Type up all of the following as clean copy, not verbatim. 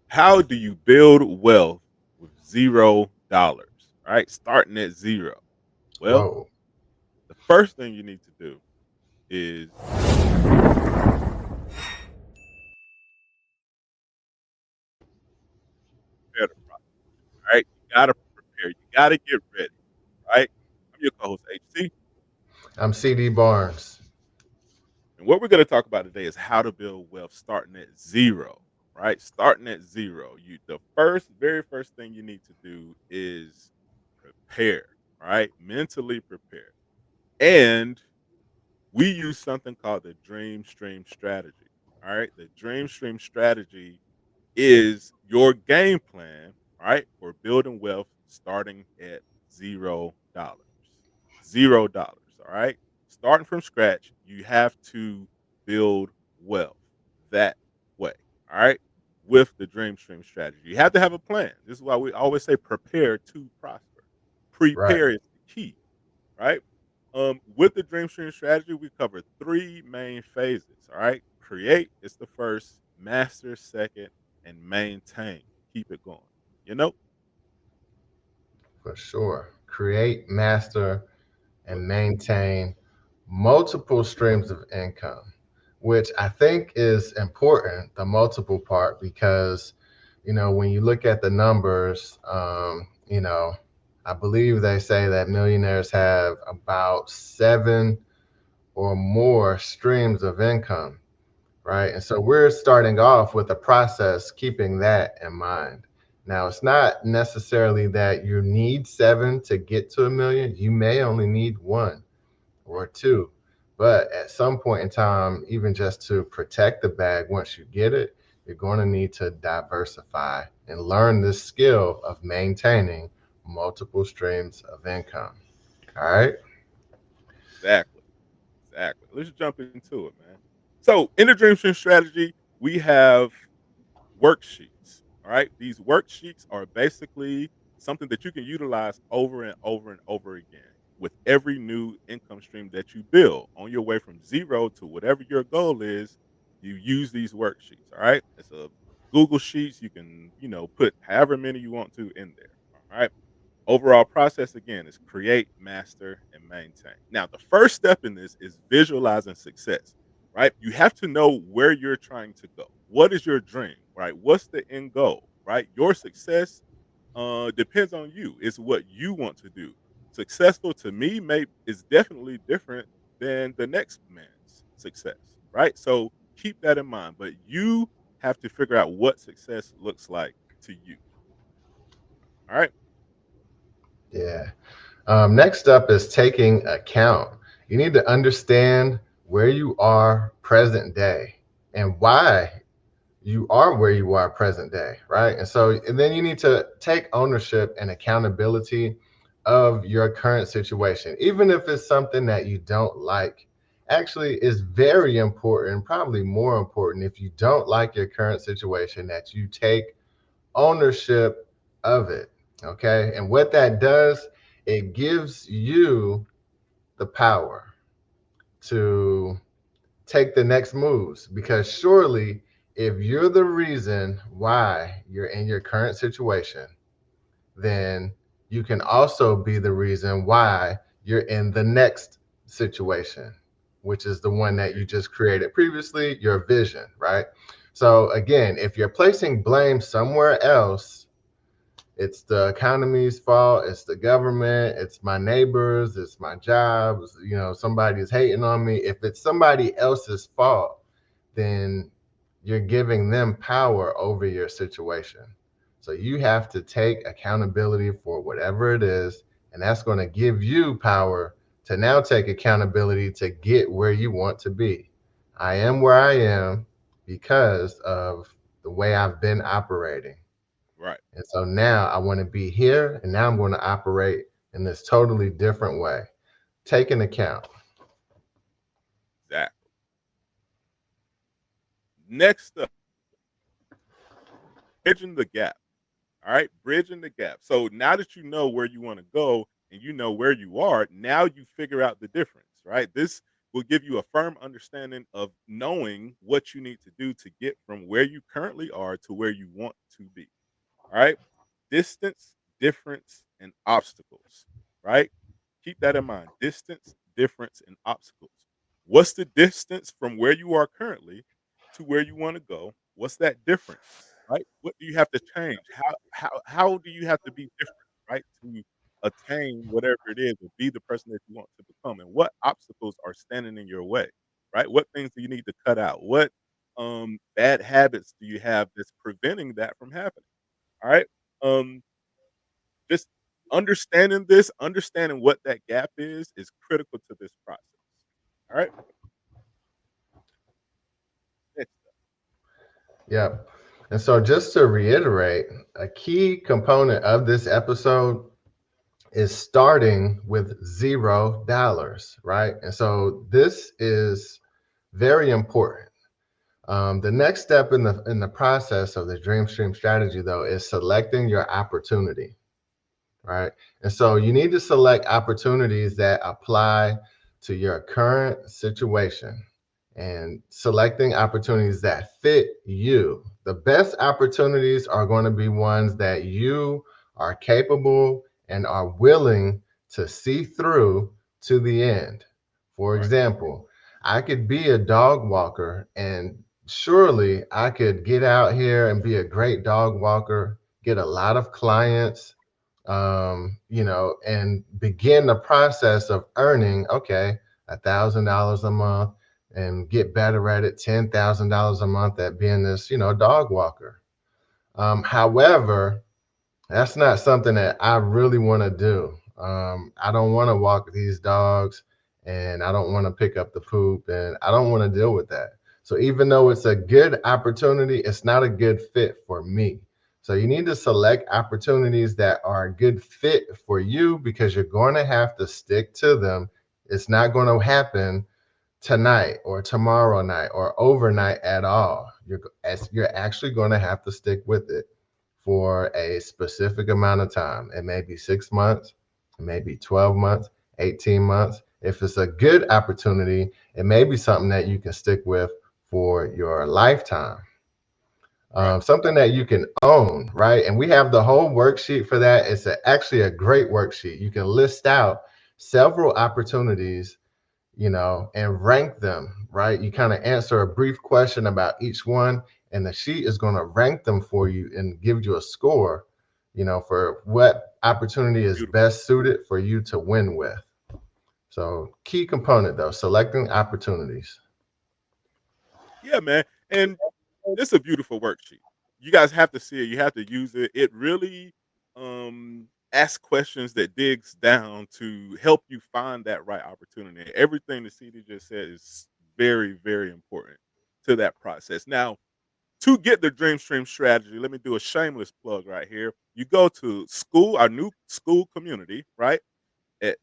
How do you build wealth with $0? Right? Starting at zero. Well, Whoa, the first thing you need to do is prepare the process, right? You gotta prepare, you gotta get ready, right? I'm your co-host HC, I'm CD Barnes. and what we're gonna talk about today is how to build wealth starting at zero, right? Starting at zero. The very first thing you need to do is prepare, right? Mentally prepare. And we use something called the Dreamstream strategy. All right. The Dreamstream strategy is your game plan, right, for building wealth starting at $0. $0. All right. Starting from scratch, you have to build wealth that way. All right. With the Dreamstream strategy, you have to have a plan. This is why we always say prepare to prosper. Right. Prepare is the key, right? With the Dreamstream strategy, we cover three main phases. All right, create is the first, master second, and maintain. Keep it going. You know, For sure. Create, master, Well, and maintain multiple streams of income, which I think is important, the multiple part, because, when you look at the numbers, I believe they say that millionaires have about seven or more streams of income, right? And so we're starting off with a process keeping that in mind. Now, it's not necessarily that you need seven to get to a million. You may only need one or two. But at some point in time, even just to protect the bag once you get it, you're going to need to diversify and learn this skill of maintaining multiple streams of income. All right. exactly, exactly. Let's jump into it, man. So, in the Dreamstream strategy, we have worksheets. All right. These worksheets are basically something that you can utilize over and over and over again with every new income stream that you build on your way from zero to whatever your goal is. You use these worksheets. All right. It's a Google Sheets. You can, put however many you want to in there. All right. Overall process again is create, master, and maintain. Now, the first step in this is visualizing success, right? You have to know where you're trying to go. What is your dream, right? What's the end goal, right? Your success depends on you. It's what you want to do. Successful to me may is definitely different than the next man's success, right? So keep that in mind. But you have to figure out what success looks like to you. All right. Yeah. Next up is taking account. You need to understand where you are present day and why you are where you are present day, right? And then you need to take ownership and accountability of your current situation, even if it's something that you don't like. Actually, is very important, probably more important if you don't like your current situation, that you take ownership of it. Okay. And what that does, it gives you the power to take the next moves, because surely if you're the reason why you're in your current situation, then you can also be the reason why you're in the next situation, which is the one that you just created previously, your vision, right? So again, if you're placing blame somewhere else, it's the economy's fault, it's the government, it's my neighbors, it's my jobs, somebody's hating on me. If it's somebody else's fault, then you're giving them power over your situation. So you have to take accountability for whatever it is, and that's going to give you power to now take accountability to get where you want to be. I am where I am because of the way I've been operating. Right. And so now I want to be here, and now I'm going to operate in this totally different way. Take an account. Exactly. Next up, bridging the gap. All right, bridging the gap. So now that you know where you want to go and you know where you are, now you figure out the difference, right? will give you a firm understanding of knowing what you need to do to get from where you currently are to where you want to be. All right. Distance, difference, and obstacles. Right. Keep that in mind. Distance, difference, and obstacles. What's the distance from where you are currently to where you want to go? What's that difference? Right. What do you have to change? How do you have to be different? Right. To attain whatever it is or be the person that you want to become, and what obstacles are standing in your way? Right. What things do you need to cut out? What bad habits do you have that's preventing that from happening? All right. Um, just understanding this, understanding what that gap is critical to this process. All right. Next up. Yep. And so, just to reiterate, a key component of this episode is starting with $0, right? And so, this is very important. The next step in the process of the Dreamstream strategy, though, is selecting your opportunity, right? And so you need to select opportunities that apply to your current situation and selecting opportunities that fit you. The best opportunities are going to be ones that you are capable and are willing to see through to the end. For Right. example, I could be a dog walker, and surely I could get out here and be a great dog walker, get a lot of clients, and begin the process of earning, okay, $1,000 a month and get better at it, $10,000 a month at being this, dog walker. However, that's not something that I really want to do. I don't want to walk these dogs, and I don't want to pick up the poop, and I don't want to deal with that. So even though it's a good opportunity, it's not a good fit for me. So you need to select opportunities that are a good fit for you because you're going to have to stick to them. It's not going to happen tonight or tomorrow night or overnight at all. You're actually going to have to stick with it for a specific amount of time. It may be 6 months, it may be 12 months, 18 months. If it's a good opportunity, it may be something that you can stick with for your lifetime. Right. Something that you can own, right? And we have the whole worksheet for that. It's actually a great worksheet. You can list out several opportunities, and rank them, right? You kind of answer a brief question about each one, and the sheet is going to rank them for you and give you a score, for what opportunity is Beautiful. best suited for you to win with. So, key component though, selecting opportunities. Yeah, man. And it's a beautiful worksheet. You guys have to see it. You have to use it. It really asks questions that digs down to help you find that right opportunity. Everything the CD just said is very, very important to that process. Now, to get the Dreamstream strategy, let me do a shameless plug right here. You go to school, our new school community, right? At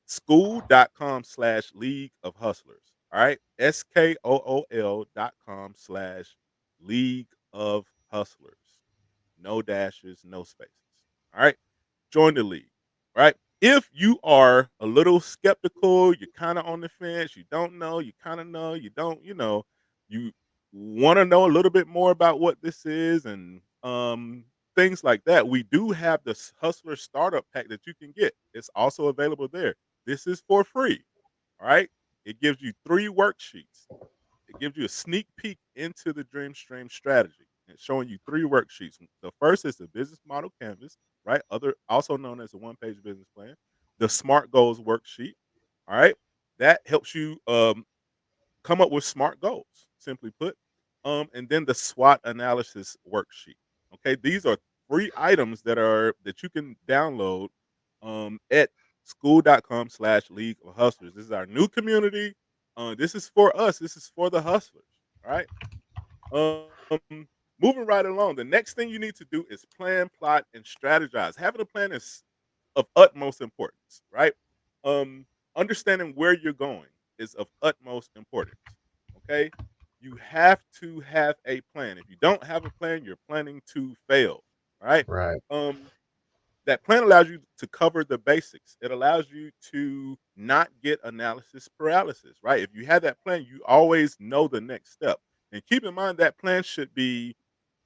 school.com/League of Hustlers. All right. SKOOL.com/League of Hustlers. No dashes, no spaces. All right. Join the league. Right. If you are a little skeptical, you're kind of on the fence, you don't know, you kind of know, you don't, you want to know a little bit more about what this is and things like that. We do have the Hustler Startup Pack that you can get. It's also available there. This is for free. All right. It gives you 3 worksheets. It gives you a sneak peek into the Dreamstream strategy. It's showing you 3 worksheets. The first is the business model canvas, right? Other also known as a one-page business plan. The SMART goals worksheet. All right. That helps you come up with SMART goals, simply put. And then the SWOT analysis worksheet. Okay, these are free items that you can download at school.com/League of Hustlers. This is our new community. This is for us. This is for the hustlers. All right. Moving right along. The next thing you need to do is plan, plot, and strategize. Having a plan is of utmost importance, right? Um, Understanding where you're going is of utmost importance. Okay, you have to have a plan. If you don't have a plan, you're planning to fail. Right? Right. Um, That plan allows you to cover the basics. It allows you to not get analysis paralysis, right? If you have that plan, you always know the next step. And keep in mind that plan should be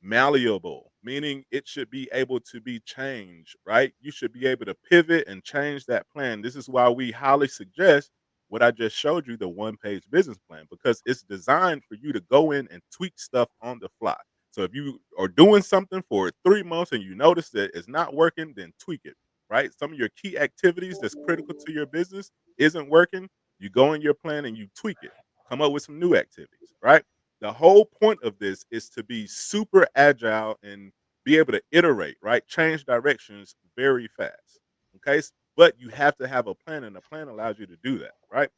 malleable, meaning it should be able to be changed, right? You should be able to pivot and change that plan. This is why we highly suggest what I just showed you, the one-page business plan, because it's designed for you to go in and tweak stuff on the fly. So if you are doing something for 3 months and you notice that it's not working, then tweak it, right? Some of your key activities that's critical to your business isn't working. You go in your plan and you tweak it, come up with some new activities, right? The whole point of this is to be super agile and be able to iterate, right? Change directions very fast. Okay. But you have to have a plan, and a plan allows you to do that, right?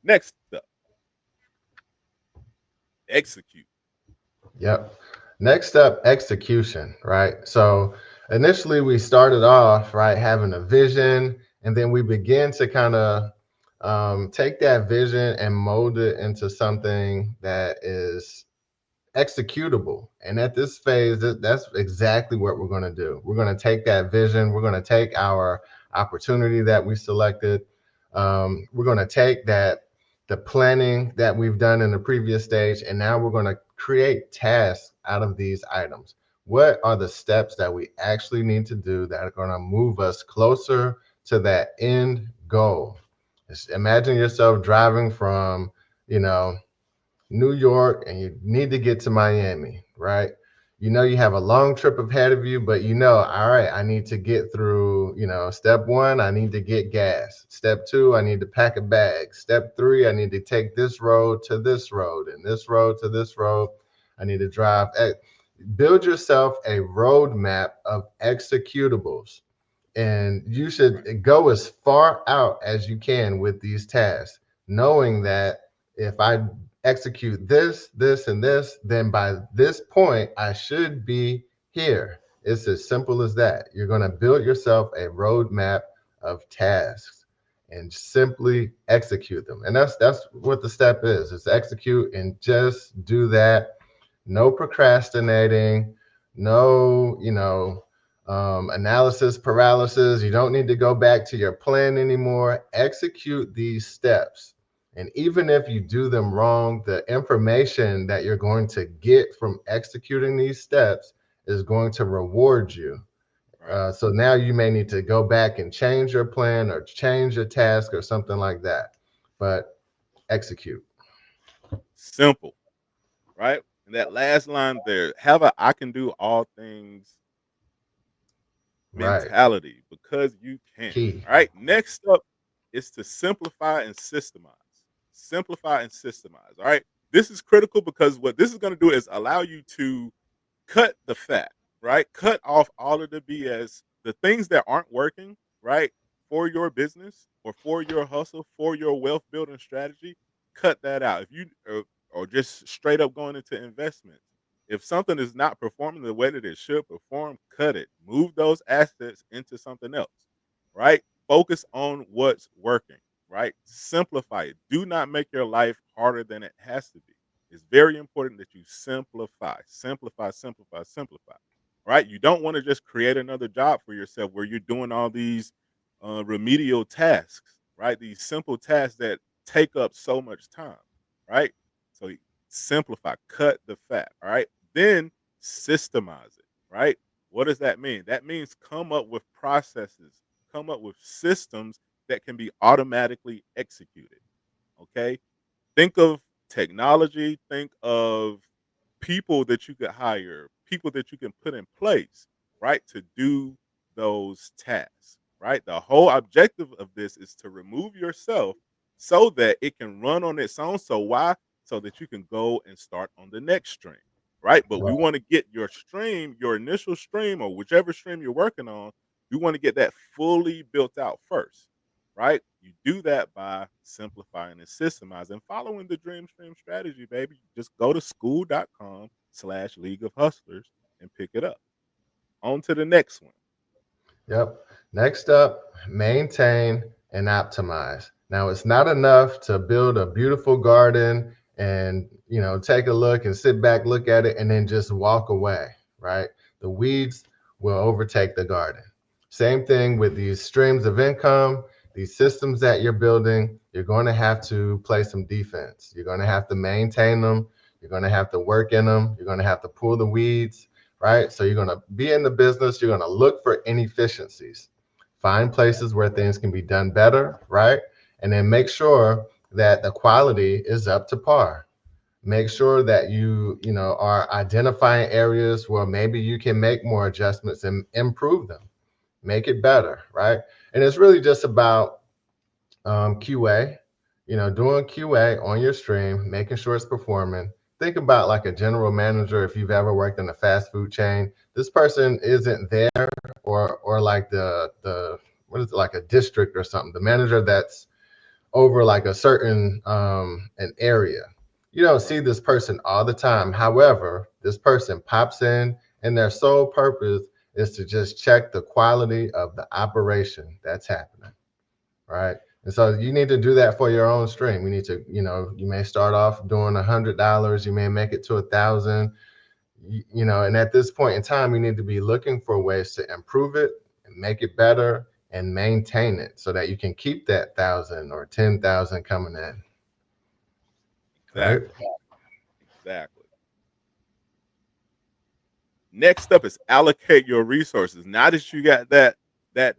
Next up, execute. Yep. Next up, execution, right? So initially we started off, right, having a vision, and then we begin to kind of take that vision and mold it into something that is executable. And at this phase, that's exactly what we're going to do. We're going to take that vision, we're going to take our opportunity that we selected, we're going to take the planning that we've done in the previous stage, and now we're going to create tasks out of these items. What are the steps that we actually need to do that are going to move us closer to that end goal? Just imagine yourself driving from, you know, New York and you need to get to Miami, right? You know, you have a long trip ahead of you, but you know, all right, I need to get through, step one, I need to get gas. Step two, I need to pack a bag. Step three, I need to take this road to this road and this road to this road. I need to drive. Build yourself a roadmap of executables, and you Right. should go as far out as you can with these tasks, knowing that if I execute this, this, and this, then by this point, I should be here. It's as simple as that. You're going to build yourself a roadmap of tasks and simply execute them. And that's what the step is. It's execute and just do that. No procrastinating, no, analysis paralysis. You don't need to go back to your plan anymore. Execute these steps. And even if you do them wrong, the information that you're going to get from executing these steps is going to reward you. Right. So now you may need to go back and change your plan or change your task or something like that. But execute. Simple, right? And that last line there, have a I can do all things Right. mentality because you can. Key. All right. Next up is to simplify and systemize. Simplify and systemize. All right. This is critical because what this is going to do is allow you to cut the fat, right? Cut off all of the BS, the things that aren't working, right? For your business or for your hustle, for your wealth building strategy, cut that out. If you or just straight up going into investments, if something is not performing the way that it should perform, cut it. Move those assets into something else, right? Focus on what's working, right? Simplify it. Do not make your life harder than it has to be. It's very important that you simplify, simplify, simplify, simplify. Right? You don't want to just create another job for yourself where you're doing all these remedial tasks, right? These simple tasks that take up so much time, right? So simplify, cut the fat, all right? Then systemize it, right? What does that mean? That means come up with processes, come up with systems that can be automatically executed. Okay. Think of technology, think of people that you could hire, people that you can put in place, right, to do those tasks, right? The whole objective of this is to remove yourself so that it can run on its own. So why? So that you can go and start on the next stream, right? But we want to get your stream, your initial stream, or whichever stream you're working on, we want to get that fully built out first, right? You do that by simplifying and systemizing, following the Dreamstream strategy, baby. Just go to school.com/League of Hustlers and pick it up. On to the next one. Yep. Next up, maintain and optimize. Now, it's not enough to build a beautiful garden and, take a look and sit back, look at it, and then just walk away, right? The weeds will overtake the garden. Same thing with these streams of income, these systems that you're building. You're going to have to play some defense. You're going to have to maintain them. You're going to have to work in them. You're going to have to pull the weeds, right? So you're going to be in the business. You're going to look for inefficiencies, find places where things can be done better, right? And then make sure that the quality is up to par. Make sure that you are identifying areas where maybe you can make more adjustments and improve them, make it better, right? And it's really just about QA, doing QA on your stream, making sure it's performing. Think about like a general manager. If you've ever worked in a fast food chain, this person isn't there, or like the what is it, like a district or something, the manager that's over like a certain an area. You don't Right. see this person all the time. However, this person pops in, and their sole purpose is to just check the quality of the operation that's happening, right? And so you need to do that for your own stream. You need to, you may start off doing $100, you may make it to 1,000, and at this point in time, you need to be looking for ways to improve it and make it better and maintain it so that you can keep that 1,000 or 10,000 coming in, right? Exactly. Exactly. Next up is allocate your resources. Now that you got that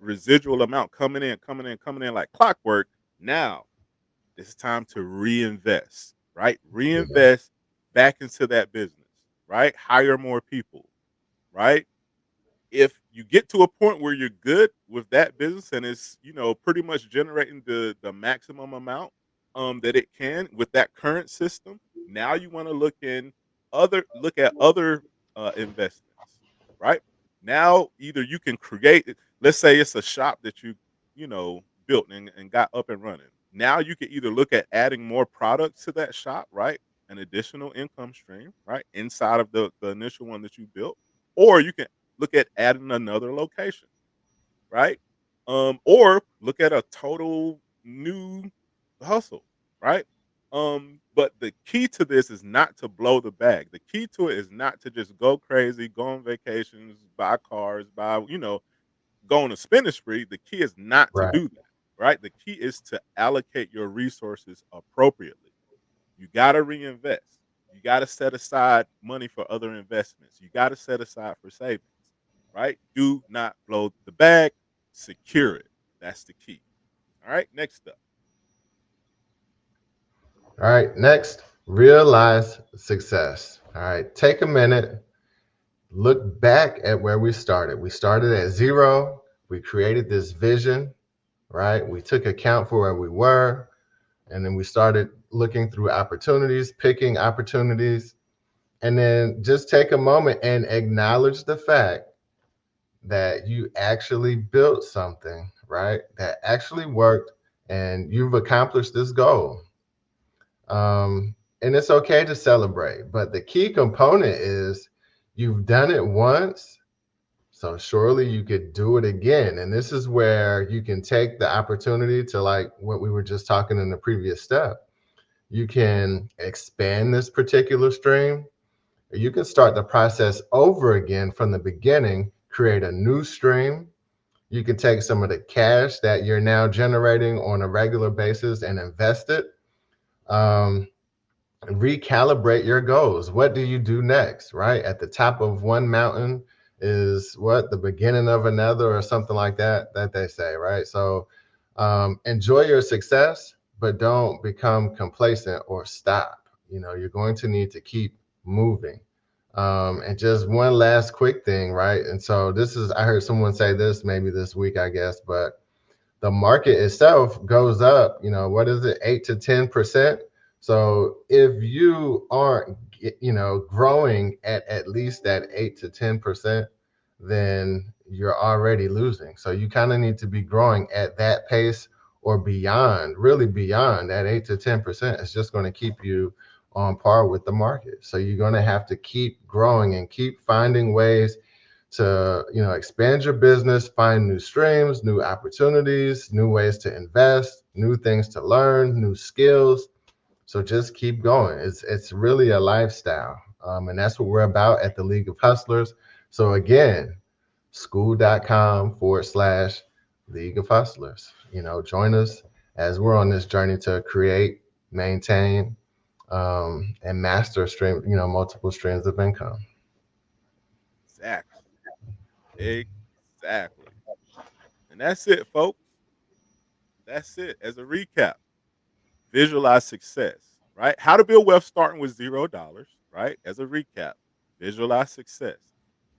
residual amount coming in, coming in, coming in like clockwork, now it's time to reinvest, right? Yeah, Reinvest back into that business, right? Hire more people, right? If you get to a point where you're good with that business and it's pretty much generating the maximum amount that it can with that current system, now you want to look at other investments, right? Now either you can let's say it's a shop that you built and got up and running. Now you can either look at adding more products to that shop, right? An additional income stream, right? Inside of the initial one that you built, or you can look at adding another location, right? Or look at a total new hustle, right? But the key to this is not to blow the bag. The key to it is not to just go crazy, go on vacations, buy cars, go on a spending spree. The key is not to right. do that, right? The key is to allocate your resources appropriately. You got to reinvest. You got to set aside money for other investments. You got to set aside for savings, right? Do not blow the bag. Secure it. That's the key. All right. Next up. All right, next, realize success. All right, take a minute, look back at where we started. We started at zero. We created this vision, right? We took account for where we were, and then we started looking through opportunities, picking opportunities, and then just take a moment and acknowledge the fact that you actually built something, right? That actually worked, and you've accomplished this goal. And it's okay to celebrate, but the key component is you've done it once, so surely you could do it again. And this is where you can take the opportunity to, like what we were just talking in the previous step. You can expand this particular stream. You can start the process over again from the beginning, create a new stream. You can take some of the cash that you're now generating on a regular basis and invest it. Um, Recalibrate your goals. What do you do next, right? At the top of one mountain is what the beginning of another, or something like that they say, right? So enjoy your success, but don't become complacent or stop. You're going to need to keep moving. And just one last quick thing, right? And so I heard someone say this maybe this week, I guess, but the market itself goes up, what is it, 8 to 10%. So if you aren't, growing at least that 8 to 10%, then you're already losing. So you kind of need to be growing at that pace or beyond, really beyond that 8 to 10%. It's just going to keep you on par with the market. So you're going to have to keep growing and keep finding ways to expand your business, find new streams, new opportunities, new ways to invest, new things to learn, new skills. So just keep going. It's really a lifestyle, and that's what we're about at the League of Hustlers. So again, school.com/League of Hustlers. Join us as we're on this journey to create, maintain, and master multiple streams of income. Exactly. Exactly. And that's it, folks. That's it. As a recap, visualize success, right? How to build wealth starting with $0, right? As a recap, visualize success.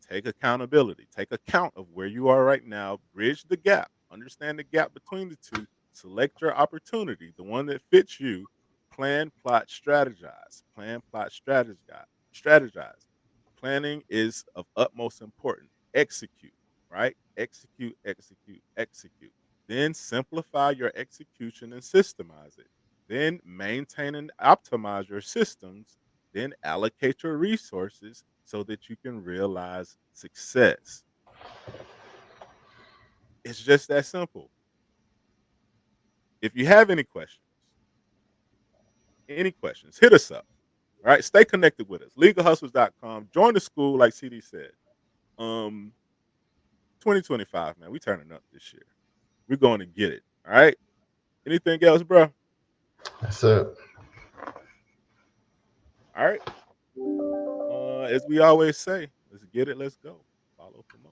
Take accountability. Take account of where you are right now. Bridge the gap. Understand the gap between the two. Select your opportunity, the one that fits you. Plan, plot, strategize. Plan, plot, strategize. Strategize. Planning is of utmost importance. Execute, right? Execute, execute, execute. Then simplify your execution and systemize it. Then maintain and optimize your systems. Then allocate your resources so that you can realize success. It's just that simple. If you have any questions, hit us up. All right. Stay connected with us. Legalhustles.com. Join the school, like CD said. Um, 2025, man. We turning up this year. We're going to get it. All right. Anything else, bro? That's it. All right. As we always say, let's get it. Let's go. Follow for more.